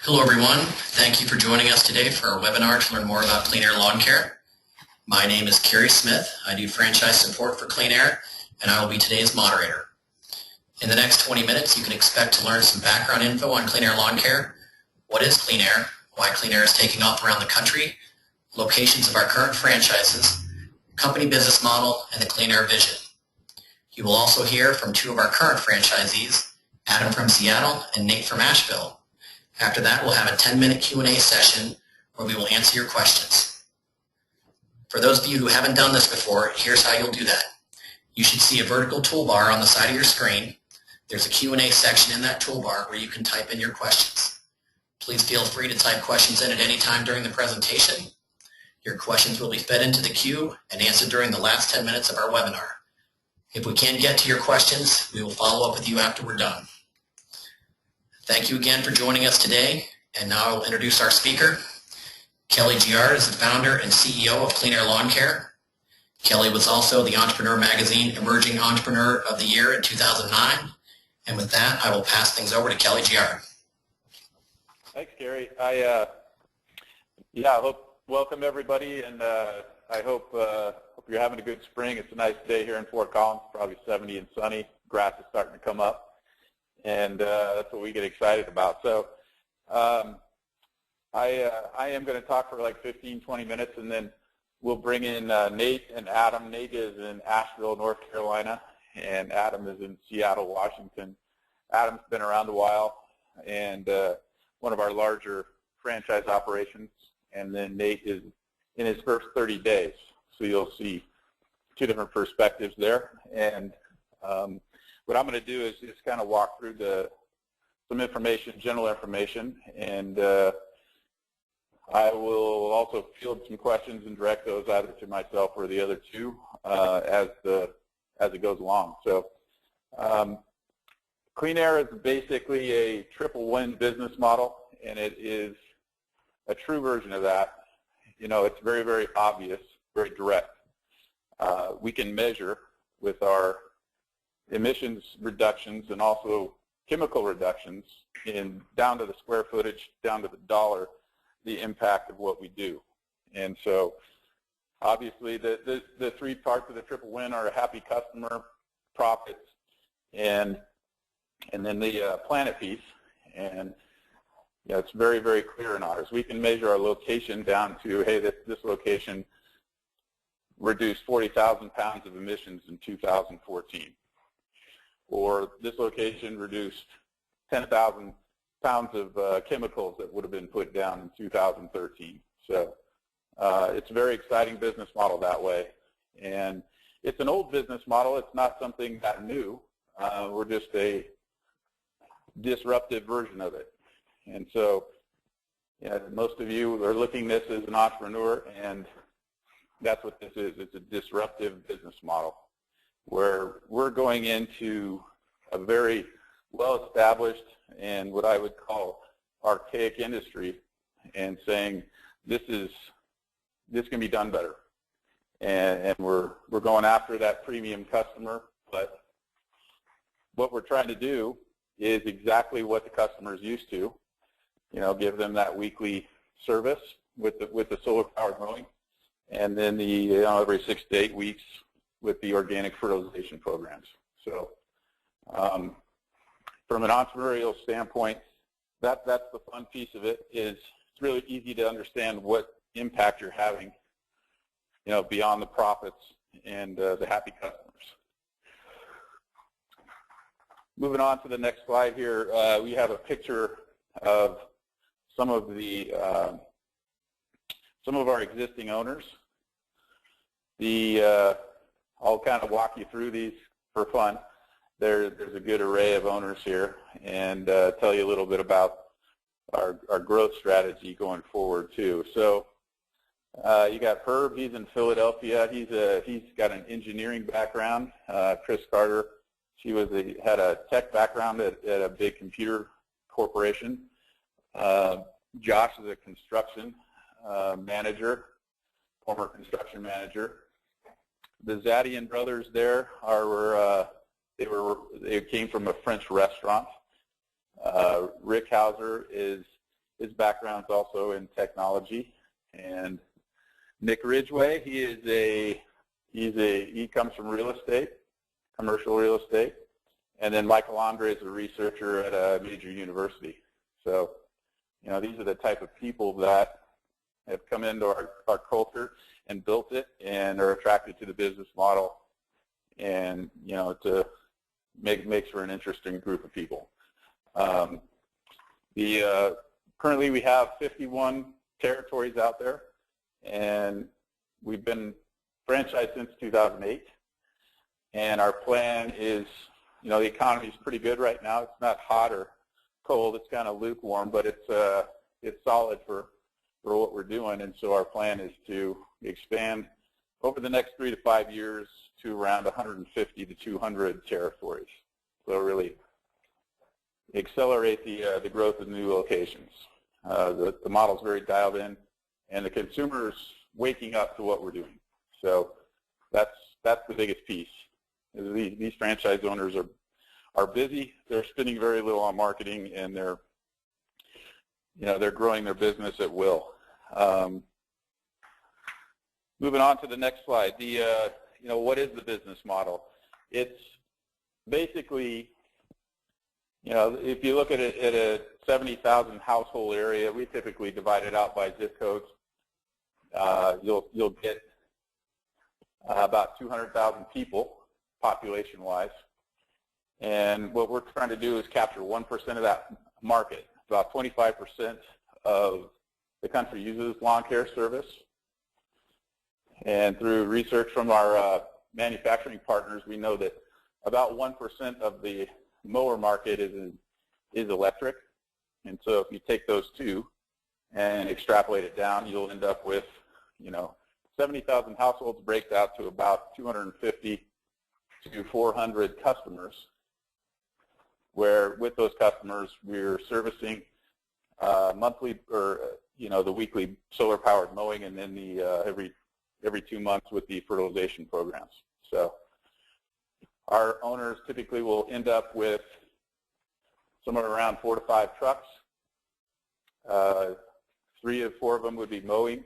Hello everyone, thank you for joining us today for our webinar to learn more about Clean Air Lawn Care. My name is Kerry Smith. I do franchise support for Clean Air, and I will be today's moderator. In the next 20 minutes, you can expect to learn some background info on Clean Air Lawn Care, what is Clean Air, why Clean Air is taking off around the country, locations of our current franchises, company business model, and the Clean Air vision. You will also hear from two of our current franchisees, Adam from Seattle and Nate from Asheville. After that, we'll have a 10-minute Q&A session where we will answer your questions. For those of you who haven't done this before, here's how you'll do that. You should see a vertical toolbar on the side of your screen. There's a Q&A section in that toolbar where you can type in your questions. Please feel free to type questions in at any time during the presentation. Your questions will be fed into the queue and answered during the last 10 minutes of our webinar. If we can't get to your questions, we will follow up with you after we're done. Thank you again for joining us today, and now I will introduce our speaker. Kelly Giard is the founder and CEO of Clean Air Lawn Care. Kelly was also the Entrepreneur Magazine Emerging Entrepreneur of the Year in 2009. And with that, I will pass things over to Kelly Giard. Thanks, Gary. Welcome everybody, and I hope you're having a good spring. It's a nice day here in Fort Collins, probably 70 and sunny. Grass is starting to come up. And that's what we get excited about. So I am going to talk for like 15, 20 minutes, and then we'll bring in Nate and Adam. Nate is in Asheville, North Carolina, and Adam is in Seattle, Washington. Adam's been around a while, and one of our larger franchise operations. And then Nate is in his first 30 days. So you'll see two different perspectives there. And what I'm going to do is just kind of walk through some information, general information, and I will also field some questions and direct those either to myself or the other two as it goes along. So Clean Air is basically a triple win business model, and it is a true version of that. You know, it's very, very obvious, very direct. We can measure with our emissions reductions and also chemical reductions in down to the square footage, down to the dollar, the impact of what we do. And so obviously the three parts of the triple win are a happy customer, profits, and then the planet piece. And yeah, it's very, very clear in ours. We can measure our location down to, hey, this location reduced 40,000 pounds of emissions in 2014. Or this location reduced 10,000 pounds of chemicals that would have been put down in 2013. So it's a very exciting business model that way. And it's an old business model. It's not something that new. We're just a disruptive version of it. And so yeah, most of you are looking at this as an entrepreneur, and that's what this is. It's a disruptive business model, where we're going into a very well-established and what I would call archaic industry and saying this can be done better. And we're going after that premium customer, but what we're trying to do is exactly what the customer is used to. You know, give them that weekly service with the solar powered mowing, and then every 6 to 8 weeks with the organic fertilization programs. So from an entrepreneurial standpoint, that's the fun piece of it. Is it's really easy to understand what impact you're having, you know, beyond the profits and the happy customers. Moving on to the next slide here, we have a picture of some of our existing owners. I'll kind of walk you through these for fun. There's a good array of owners here, and tell you a little bit about our growth strategy going forward too. So you got Herb. He's in Philadelphia. He's got an engineering background. Chris Carter. She had a tech background at a big computer corporation. Josh is a construction manager, former construction manager. The Zadian brothers there they came from a French restaurant. Rick Hauser is His background's also in technology. And Nick Ridgway, he comes from real estate, commercial real estate. And then Michael Andre is a researcher at a major university. So, these are the type of people that have come into our culture and built it and are attracted to the business model, and to makes for an interesting group of people. Currently we have 51 territories out there, and we've been franchised since 2008. And our plan is, the economy is pretty good right now. It's not hot or cold. It's kind of lukewarm, but it's solid for what we're doing. And so our plan is to expand over the next 3 to 5 years to around 150 to 200 territories. So really accelerate the growth of new locations. The model's very dialed in, and the consumer's waking up to what we're doing. So that's the biggest piece. These franchise owners are busy. They're spending very little on marketing, and they're growing their business at will. Moving on to the next slide. What is the business model? It's basically, if you look at it at a 70,000 household area, we typically divide it out by zip codes. You'll get about 200,000 people population-wise. And what we're trying to do is capture 1% of that market. About 25% of the country uses lawn care service. And through research from our manufacturing partners, we know that about 1% of the mower market is electric. And so if you take those two and extrapolate it down, you'll end up with, 70,000 households breaks out to about 250 to 400 customers, where with those customers we're servicing monthly or the weekly solar powered mowing, and then the every 2 months with the fertilization programs. So our owners typically will end up with somewhere around 4 to 5 trucks. 3 or 4 of them would be mowing,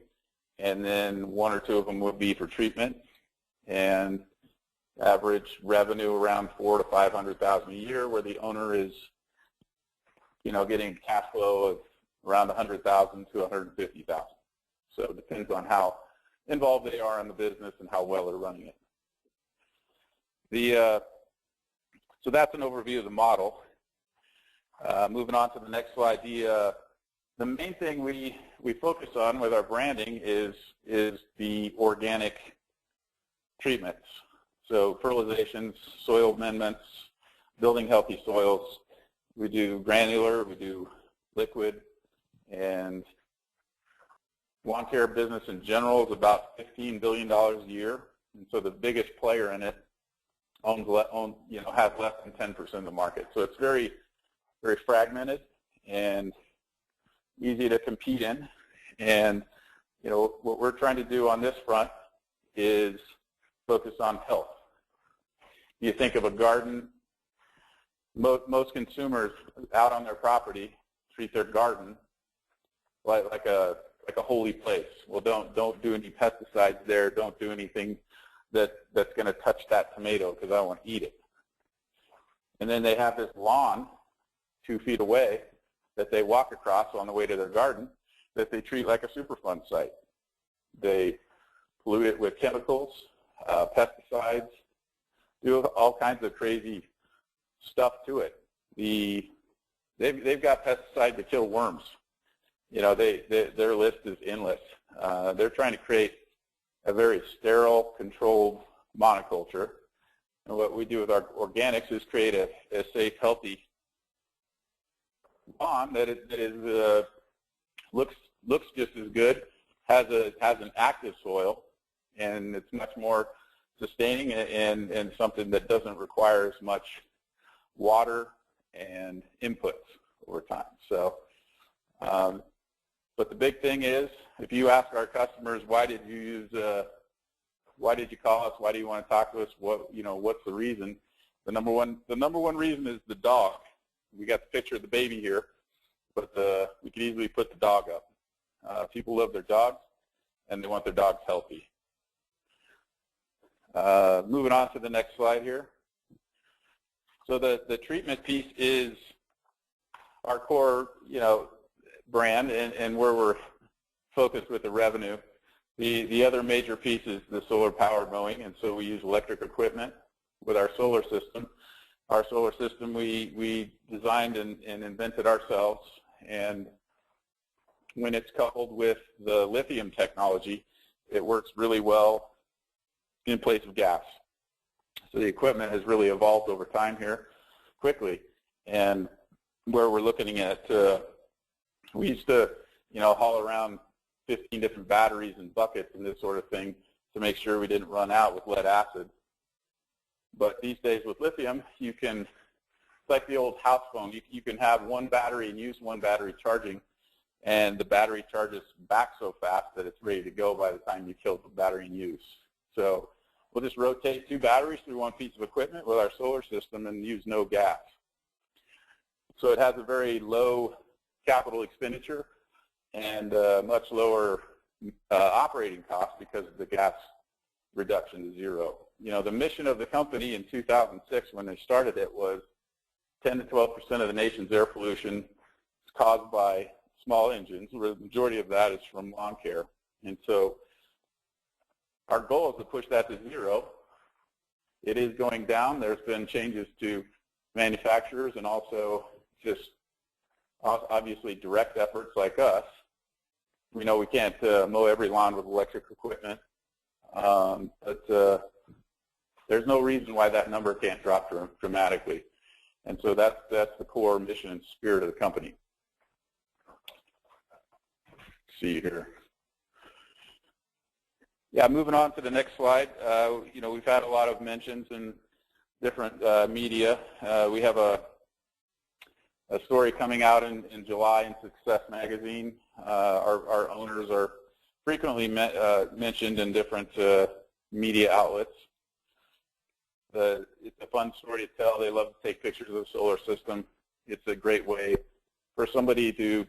and then 1 or 2 of them would be for treatment. And average revenue around $400,000 to $500,000 a year, where the owner is, getting cash flow of around $100,000 to $150,000. So it depends on how involved they are in the business and how well they're running it. So that's an overview of the model. Moving on to the next slide. The main thing we focus on with our branding is the organic treatments. So fertilizations, soil amendments, building healthy soils. We do granular, we do liquid, and lawn care business in general is about $15 billion a year. And so the biggest player in it has less than 10% of the market. So it's very, very fragmented and easy to compete in. And what we're trying to do on this front is focus on health. You think of a garden, most consumers out on their property treat their garden like a holy place. Well, don't do any pesticides there. Don't do anything that's going to touch that tomato because I don't want to eat it. And then they have this lawn 2 feet away that they walk across on the way to their garden that they treat like a Superfund site. They pollute it with chemicals, pesticides, do all kinds of crazy stuff to it. They've got pesticide to kill worms. Their list is endless. They're trying to create a very sterile, controlled monoculture. And what we do with our organics is create a safe, healthy lawn that looks just as good, has an active soil, and it's much more sustaining and something that doesn't require as much water and inputs over time. So, but the big thing is, if you ask our customers, why did you call us? Why do you want to talk to us? What's the reason? The number one reason is the dog. We got the picture of the baby here, but we could easily put the dog up. People love their dogs, and they want their dogs healthy. Moving on to the next slide here. So the treatment piece is our core, brand and where we're focused with the revenue. The other major piece is the solar-powered mowing, and so we use electric equipment with our solar system. Our solar system we designed and invented ourselves, and when it's coupled with the lithium technology, it works really well in place of gas. So the equipment has really evolved over time here quickly, and where we're looking at, we used to, haul around 15 different batteries and buckets and this sort of thing to make sure we didn't run out with lead acid. But these days with lithium, you can, it's like the old house phone, you can have one battery and use one battery charging, and the battery charges back so fast that it's ready to go by the time you kill the battery in use. So we'll just rotate 2 batteries through one piece of equipment with our solar system and use no gas. So it has a very low capital expenditure and much lower operating cost because of the gas reduction to zero. The mission of the company in 2006 when they started it was 10 to 12% of the nation's air pollution is caused by small engines. The majority of that is from lawn care. And so our goal is to push that to zero. It is going down. There's been changes to manufacturers and also just obviously direct efforts like us. We know we can't mow every lawn with electric equipment, but there's no reason why that number can't drop dramatically. And so that's the core mission and spirit of the company. Let's see here. Yeah, moving on to the next slide. We've had a lot of mentions in different media. We have a story coming out in July in Success Magazine. Our owners are frequently mentioned in different media outlets. It's a fun story to tell. They love to take pictures of the solar system. It's a great way for somebody to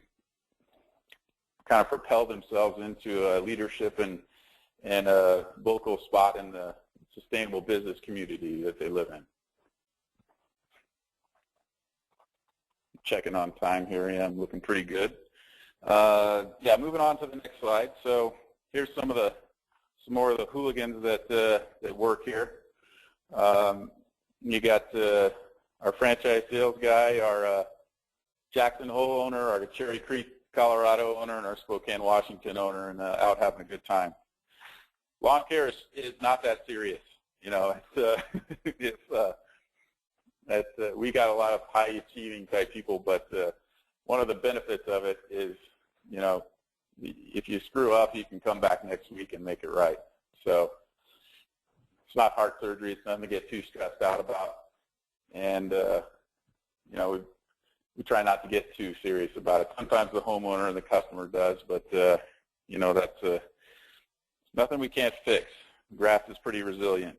kind of propel themselves into leadership and a local spot in the sustainable business community that they live in. Checking on time here. Yeah, I'm looking pretty good. Yeah, moving on to the next slide. So here's some more of the hooligans that work here. You got our franchise sales guy, our Jackson Hole owner, our Cherry Creek, Colorado owner, and our Spokane, Washington owner, and out having a good time. Lawn care is not that serious. We got a lot of high achieving type people, but one of the benefits of it is, if you screw up, you can come back next week and make it right. So it's not heart surgery. It's nothing to get too stressed out about. And, we try not to get too serious about it. Sometimes the homeowner and the customer does, but, that's nothing we can't fix. Grass is pretty resilient.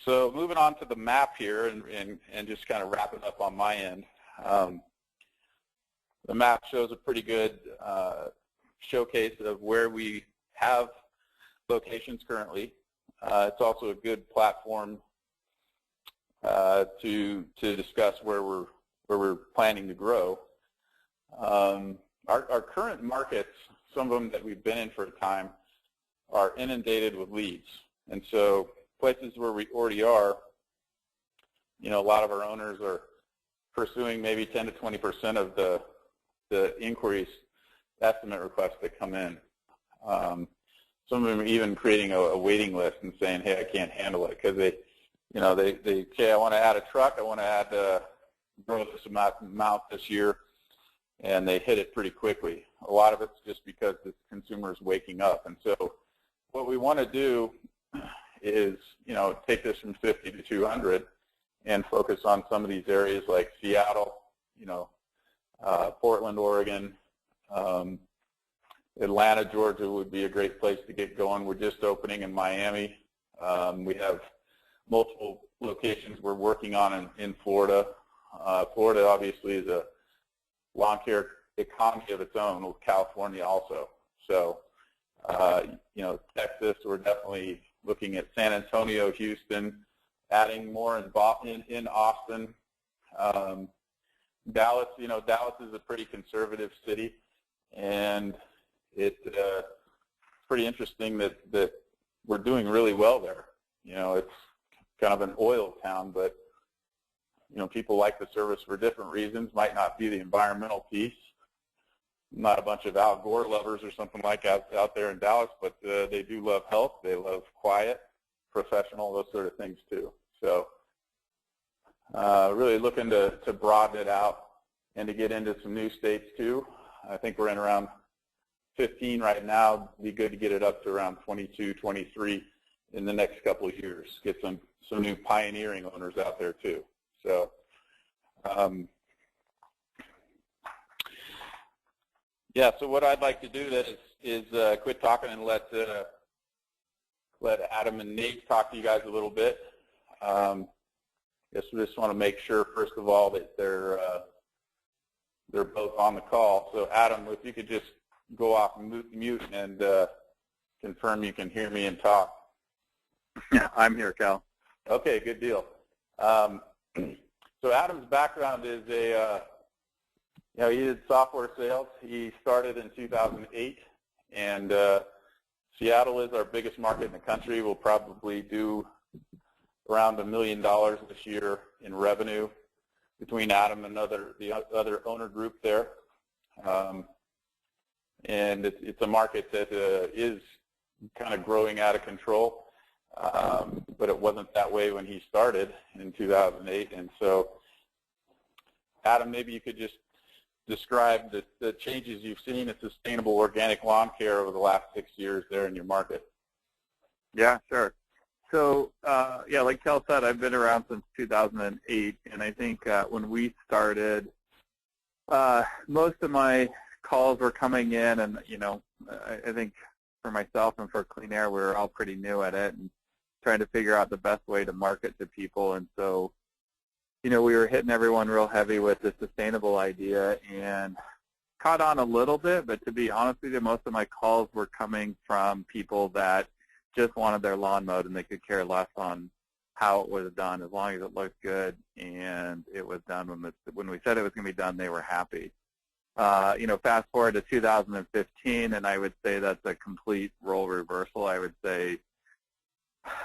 So moving on to the map here and just kind of wrapping up on my end. The map shows a pretty good showcase of where we have locations currently. It's also a good platform to discuss where we're planning to grow. Our current markets, some of them that we've been in for a time, are inundated with leads. And so places where we already are, a lot of our owners are pursuing maybe 10 to 20% of the inquiries, estimate requests that come in. Some of them are even creating a waiting list and saying, hey, I can't handle it, because they say, I want to add a truck, I want to add grow this amount this year, and they hit it pretty quickly. A lot of it's just because the consumer is waking up. And so what we want to do is, take this from 50 to 200 and focus on some of these areas like Seattle, Portland, Oregon, Atlanta, Georgia would be a great place to get going. We're just opening in Miami. We have multiple locations we're working on in Florida. Florida obviously is a lawn lawn care economy of its own with California also. So, Texas, we're definitely looking at San Antonio, Houston, adding more in Austin. Dallas, Dallas is a pretty conservative city, and it's pretty interesting that we're doing really well there. It's kind of an oil town, but people like the service for different reasons. Might not be the environmental piece. Not a bunch of Al Gore lovers or something like out there in Dallas, but they do love health. They love quiet, professional, those sort of things too. So really looking to broaden it out and to get into some new states too. I think we're in around 15 right now. It'd be good to get it up to around 22, 23 in the next couple of years. Get some new pioneering owners out there too. So so what I'd like to do then is quit talking and let Adam and Nate talk to you guys a little bit. Guess we just want to make sure, first of all, that they're both on the call. So Adam, if you could just go off mute and confirm you can hear me and talk. Yeah, I'm here, Cal. Okay, good deal. So Adam's background is he did software sales. He started in 2008, and Seattle is our biggest market in the country. We'll probably do around $1 million this year in revenue between Adam and the other owner group there. And it's a market that is kind of growing out of control, but it wasn't that way when he started in 2008. And so, Adam, maybe you could just describe the changes you've seen in sustainable organic lawn care over the last 6 years there in your market. Yeah, sure. So, like Cal said, I've been around since 2008, and I think when we started, most of my calls were coming in, and, I think for myself and for Clean Air, we were all pretty new at it and trying to figure out the best way to market to people. And so, we were hitting everyone real heavy with the sustainable idea and caught on a little bit, but to be honest with you, most of my calls were coming from people that just wanted their lawn mowed and they could care less on how it was done as long as it looked good and it was done when we said it was going to be done, they were happy. Fast forward to 2015, and I would say that's a complete role reversal. I would say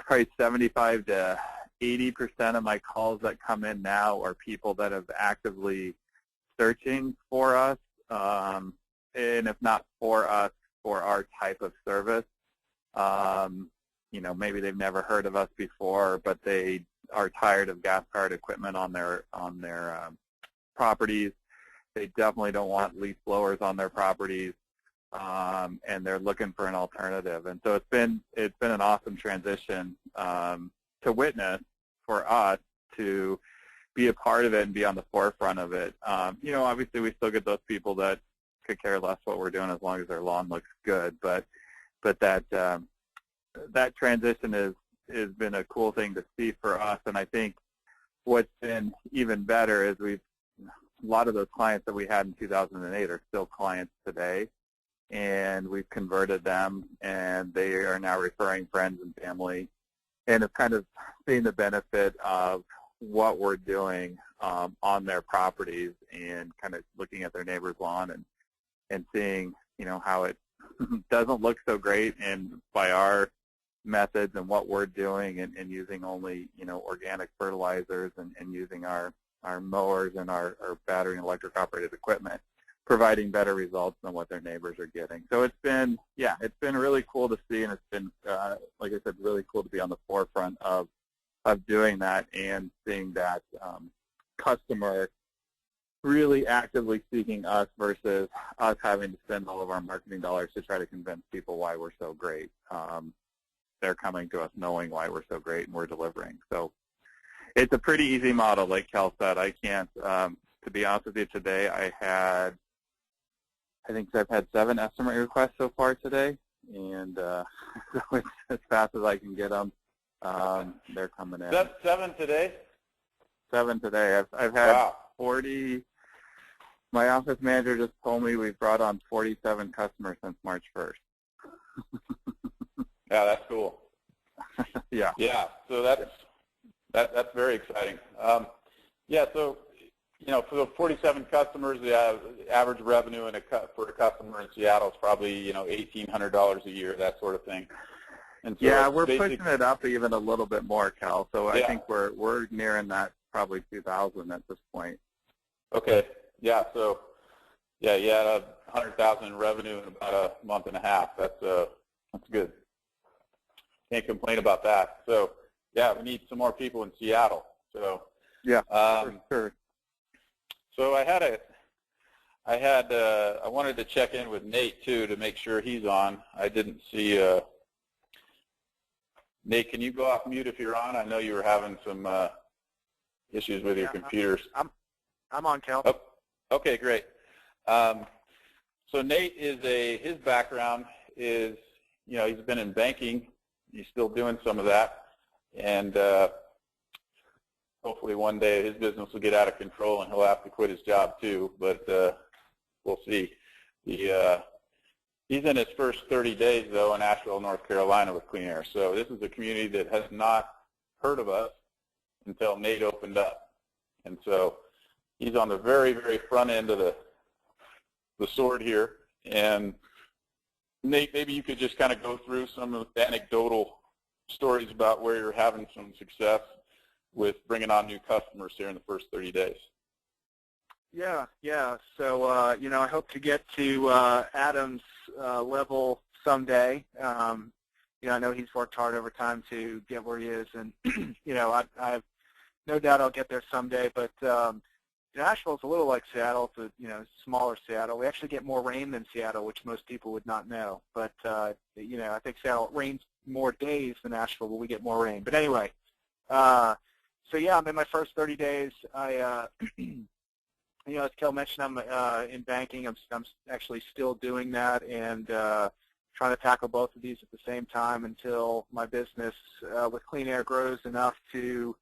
probably 75 to 80% of my calls that come in now are people that have actively searching for us, and if not for us, for our type of service. Maybe they've never heard of us before, but they are tired of gas-powered equipment on their properties. They definitely don't want leaf blowers on their properties, and they're looking for an alternative. And so it's been an awesome transition to witness for us to be a part of it and be on the forefront of it. Obviously we still get those people that could care less what we're doing as long as their lawn looks good, but that transition has been a cool thing to see for us. And I think what's been even better is a lot of those clients that we had in 2008 are still clients today, and we've converted them, and they are now referring friends and family, and have kind of seen the benefit of what we're doing on their properties and kind of looking at their neighbor's lawn and seeing, how it doesn't look so great, and by our methods and what we're doing and using only, organic fertilizers and using our mowers and our battery and electric operated equipment, providing better results than what their neighbors are getting. So it's been really cool to see, and it's been, like I said, really cool to be on the forefront of doing that and seeing that customer really actively seeking us versus us having to spend all of our marketing dollars to try to convince people why we're so great. They're coming to us knowing why we're so great and we're delivering. So it's a pretty easy model, like Cal said. I can't, to be honest with you, today I think I've had 7 estimate requests so far today, and so it's as fast as I can get them. They're coming in. That's 7 today? 7 today. I've had wow. 40 My office manager just told me we've brought on 47 customers since March 1st. Yeah, that's cool. Yeah. Yeah, so that's very exciting. Yeah, so for the 47 customers, the average revenue for a customer in Seattle is probably $1,800 a year, that sort of thing. And so yeah, we're pushing it up even a little bit more, Cal. So yeah. I think we're nearing that probably 2,000 at this point. Okay. Yeah. So yeah, you had $100,000 in revenue in about a month and a half. That's good. Can't complain about that. So yeah, we need some more people in Seattle. So yeah, for sure. So I wanted to check in with Nate too to make sure he's on. I didn't see. Nate, can you go off mute if you're on? I know you were having some issues with your computers. I'm on, Cal. Oh, okay, great. So Nate his background is, he's been in banking. He's still doing some of that, and hopefully one day his business will get out of control and he'll have to quit his job too. But we'll see. He's in his first 30 days, though, in Asheville, North Carolina with Clean Air. So this is a community that has not heard of us until Nate opened up. And so he's on the very, very front end of the sword here. And Nate, maybe you could just kind of go through some of the anecdotal stories about where you're having some success with bringing on new customers here in the first 30 days. Yeah. So, I hope to get to Adam's level someday. I know he's worked hard over time to get where he is, and, I have no doubt I'll get there someday. But, Asheville's a little like Seattle. It's a, smaller Seattle. We actually get more rain than Seattle, which most people would not know. But, I think Seattle rains more days than Asheville, but we get more rain. But anyway, so yeah, I'm in my first 30 days. As Kel mentioned, I'm in banking. I'm actually still doing that and trying to tackle both of these at the same time until my business with Clean Air grows enough to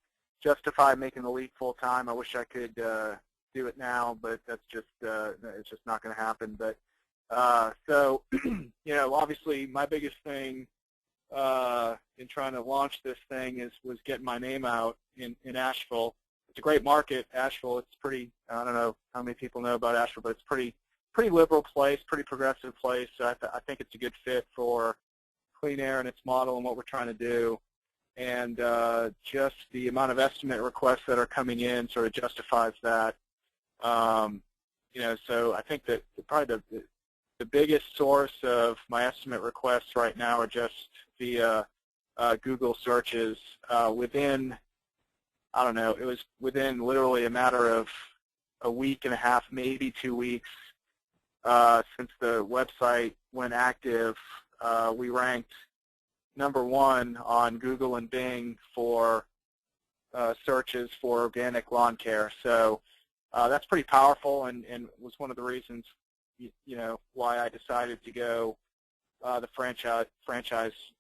justify making the leap full time. I wish I could do it now, but that's just it's just not going to happen. But so obviously my biggest thing in trying to launch this thing was getting my name out in Asheville. It's a great market, Asheville. It's pretty, I don't know how many people know about Asheville, but it's pretty liberal place, pretty progressive place. So I think it's a good fit for Clean Air and its model and what we're trying to do. And just the amount of estimate requests that are coming in sort of justifies that. So I think that probably the biggest source of my estimate requests right now are just via Google searches within, I don't know, it was within literally a matter of a week and a half, maybe 2 weeks since the website went active. We ranked #1 on Google and Bing for searches for organic lawn care. So that's pretty powerful and was one of the reasons, why I decided to go the franchise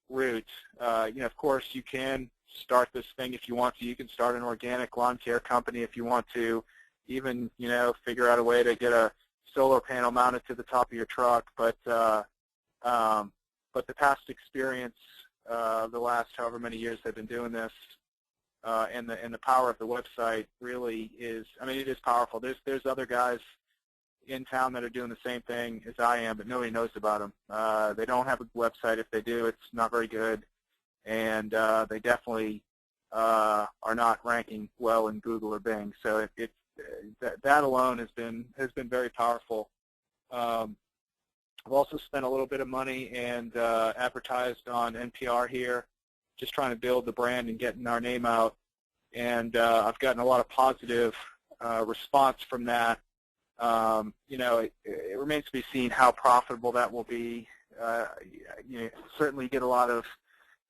route. Of course, you can start this thing if you want to. You can start an organic lawn care company if you want to. Even, figure out a way to get a solar panel mounted to the top of your truck. But the past experience, the last however many years I've been doing this, and the power of the website really is, it is powerful. There's other guys in town that are doing the same thing as I am, but nobody knows about them. They don't have a website. If they do, it's not very good. And they definitely are not ranking well in Google or Bing. So that alone has been very powerful. I've also spent a little bit of money and advertised on NPR here, just trying to build the brand and getting our name out. And I've gotten a lot of positive response from that. It remains to be seen how profitable that will be. Certainly get a lot of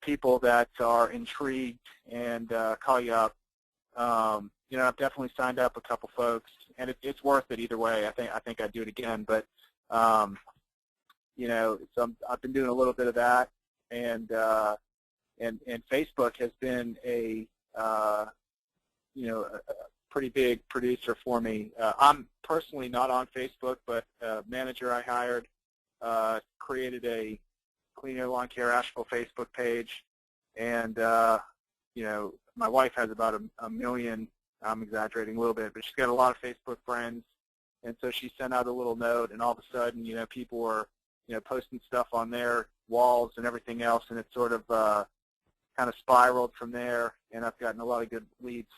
people that are intrigued and call you up. I've definitely signed up a couple folks, and it's worth it either way. I think I'd do it again, but I've been doing a little bit of that, and Facebook has been a pretty big producer for me. I'm personally not on Facebook, but a manager I hired created a Clean Air Lawn Care Asheville Facebook page, and you know, my wife has about a million. I'm exaggerating a little bit, but she's got a lot of Facebook friends, and so she sent out a little note, and all of a sudden, you know, people were, you know, posting stuff on their walls and everything else, and it sort of kind of spiraled from there, and I've gotten a lot of good leads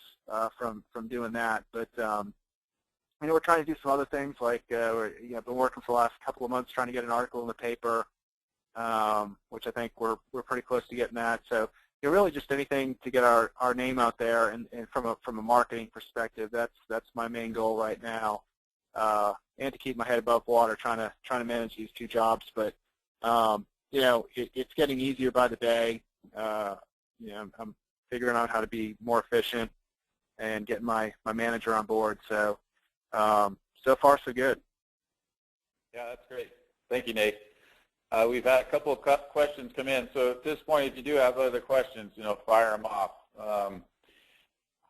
from doing that. But you know, we're trying to do some other things, like I've been working for the last couple of months trying to get an article in the paper, which I think we're pretty close to getting that. So you know, really just anything to get our name out there, and from a marketing perspective, that's my main goal right now, and to keep my head above water, trying to manage these two jobs. But you know, it's getting easier by the day. You know, I'm figuring out how to be more efficient and getting my manager on board. So so far so good. Yeah, that's great. Thank you, Nate. We've had a couple of questions come in, so at this point, if you do have other questions, you know, fire them off.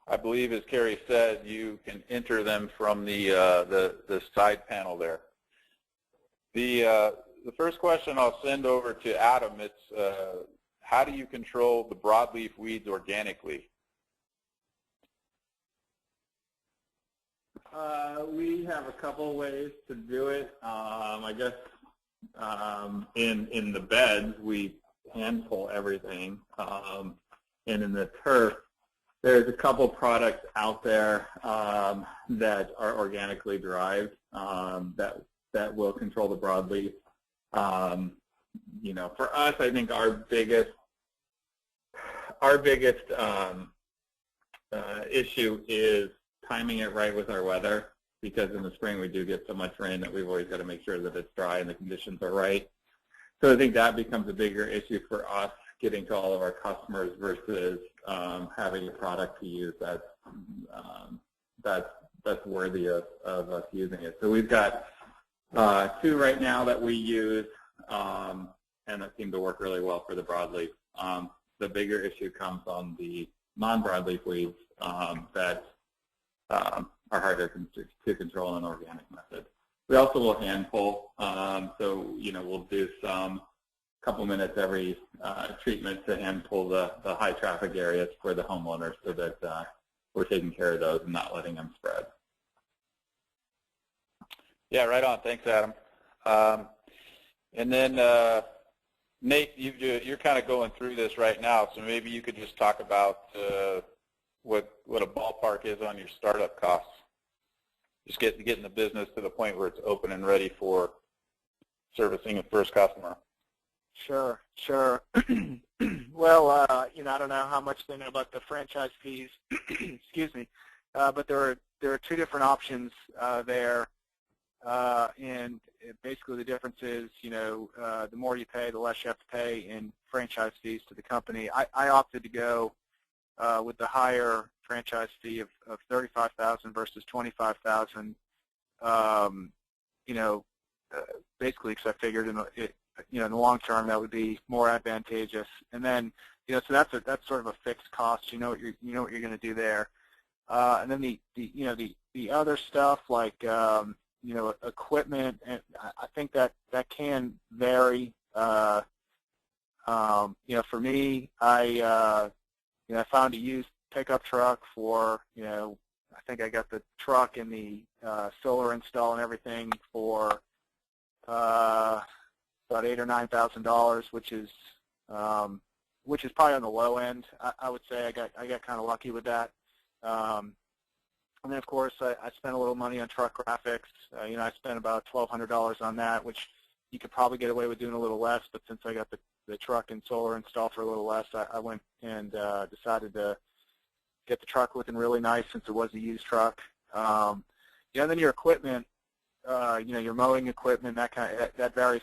I believe, as Carrie said, you can enter them from the side panel there. The first question I'll send over to Adam. It's how do you control the broadleaf weeds organically? We have a couple ways to do it. I guess in the beds, we hand pull everything, and in the turf, there's a couple products out there that are organically derived that will control the broadleaf. You know, for us, I think our biggest issue is timing it right with our weather, because in the spring we do get so much rain that we've always got to make sure that it's dry and the conditions are right. So I think that becomes a bigger issue for us, getting to all of our customers, versus having a product to use that's worthy of us using it. So we've got two right now that we use, and that seem to work really well for the broadleaf. The bigger issue comes on the non-broadleaf weeds that are harder to control in an organic method. We also will hand pull, so you know, we'll do some couple minutes every treatment to hand pull the high traffic areas for the homeowners, so that we're taking care of those and not letting them spread. Yeah, right on. Thanks, Adam. And then Nate, you're kind of going through this right now, so maybe you could just talk about what a ballpark is on your startup costs. Just getting the business to the point where it's open and ready for servicing a first customer. Sure. Well, you know, I don't know how much they know about the franchise fees, excuse me, but there are two different options there, and basically the difference is, you know, the more you pay, the less you have to pay in franchise fees to the company. I opted to go with the higher franchise fee of $35,000 versus $25,000. You know, basically because I figured in the long term that would be more advantageous. And then, you know, so that's sort of a fixed cost. You know what you're going to do there. And then the other stuff, like you know, equipment, and I think that can vary. You know, for me, I found a used pickup truck for, you know, I think I got the truck and the solar install and everything for about $8,000 or $9,000, which is probably on the low end. I would say I got kind of lucky with that. And then, of course, I spent a little money on truck graphics. You know, I spent about $1,200 on that, which you could probably get away with doing a little less, but since I got the truck and solar installed for a little less, I went and decided to get the truck looking really nice since it was a used truck. Yeah, and then your equipment, you know, your mowing equipment, that varies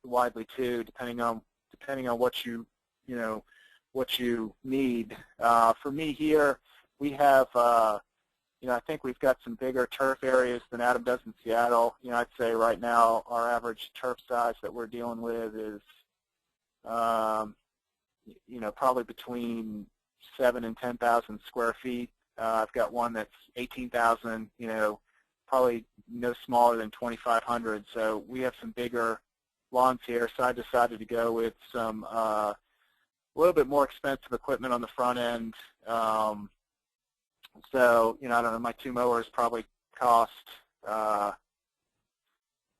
widely too, depending on what you need. For me here, we have, you know, I think we've got some bigger turf areas than Adam does in Seattle. You know, I'd say right now our average turf size that we're dealing with is, you know, probably between 7,000 and 10,000 square feet. I've got one that's 18,000, probably no smaller than 2,500. So we have some bigger lawns here. So I decided to go with some a little bit more expensive equipment on the front end. So, I don't know, my two mowers probably cost, I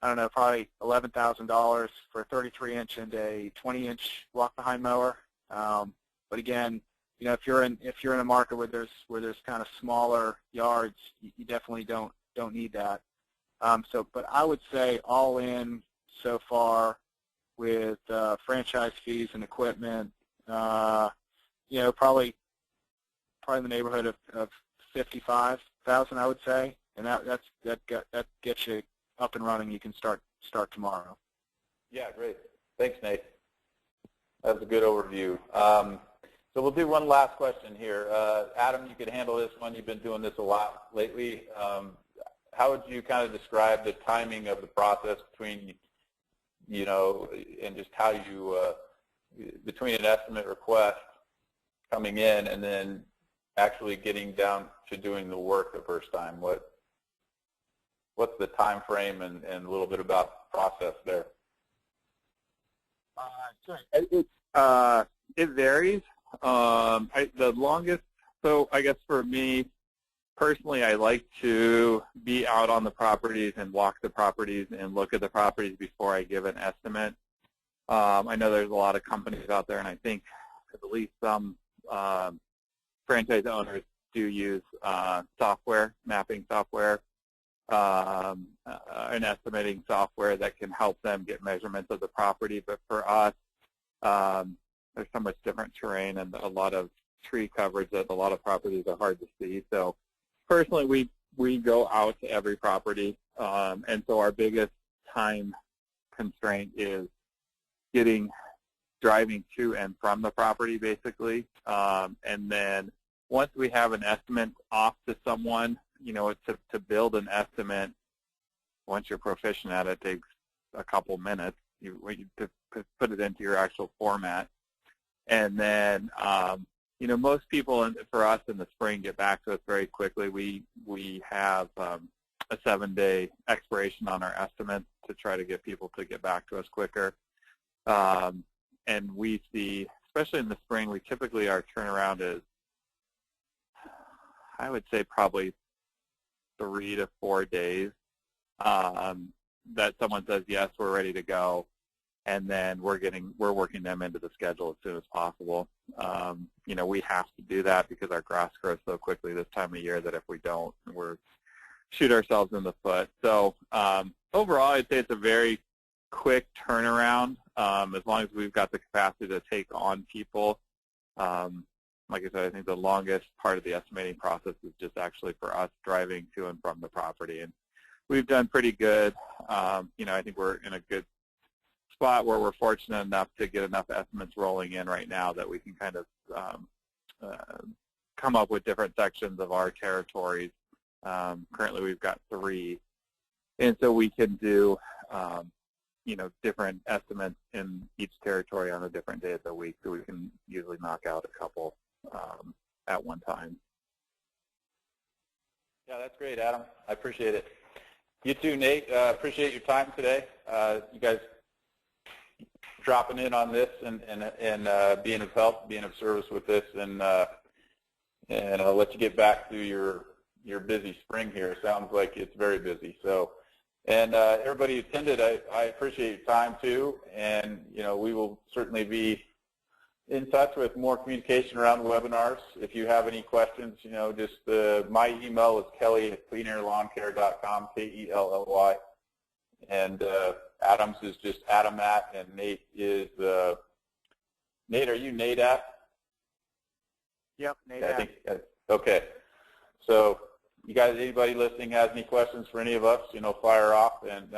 don't know, probably $11,000 for a 33-inch and a 20-inch walk-behind mower. But again, if you're in a market where there's kind of smaller yards, you definitely don't need that. But I would say all in so far with franchise fees and equipment, probably in the neighborhood of 55,000, I would say, and that gets you up and running. You can start tomorrow. Yeah, great. Thanks, Nate. That was a good overview. So we'll do one last question here. Adam, you could handle this one. You've been doing this a lot lately. How would you kind of describe the timing of the process between, and just how you, between an estimate request coming in and then actually getting down to doing the work the first time? What's the time frame and a little bit about the process there? It varies. The longest, so I guess for me personally, I like to be out on the properties and walk the properties and look at the properties before I give an estimate. I know there's a lot of companies out there, and I think at least some franchise owners do use software, mapping software, and estimating software that can help them get measurements of the property. But for us, there's so much different terrain and a lot of tree coverage that a lot of properties are hard to see. So personally, we go out to every property, and so our biggest time constraint is driving to and from the property, basically. And then once we have an estimate off to someone, to build an estimate, once you're proficient at it, takes a couple minutes to put it into your actual format. And then, most people, for us in the spring, get back to us very quickly. We have a 7-day expiration on our estimates to try to get people to get back to us quicker. And we see, especially in the spring, our turnaround is, I would say, probably 3 to 4 days that someone says, yes, we're ready to go. And then we're working them into the schedule as soon as possible. We have to do that because our grass grows so quickly this time of year that if we don't, we're shoot ourselves in the foot. So overall, I'd say it's a very quick turnaround as long as we've got the capacity to take on people. Like I said, I think the longest part of the estimating process is just actually for us driving to and from the property. And we've done pretty good. I think we're in a good spot where we're fortunate enough to get enough estimates rolling in right now that we can kind of come up with different sections of our territories. Currently we've got 3. And so we can do, different estimates in each territory on a different day of the week, so we can usually knock out a couple at one time. Yeah, that's great, Adam. I appreciate it. You too, Nate. Appreciate your time today. You guys dropping in on this and being of help, being of service with this, and I'll let you get back to your busy spring here. Sounds like it's very busy. So, and everybody who attended, I appreciate your time too, and we will certainly be in touch with more communication around the webinars. If you have any questions, just my email is kelly@cleanairlawncare.com, Kelly, and Adam's is just Adam at, and Nate is Nate. Are you Nate at? Yep, Nate at. I think, okay. So you guys, anybody listening has any questions for any of us, fire off, and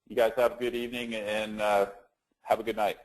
you guys have a good evening and have a good night.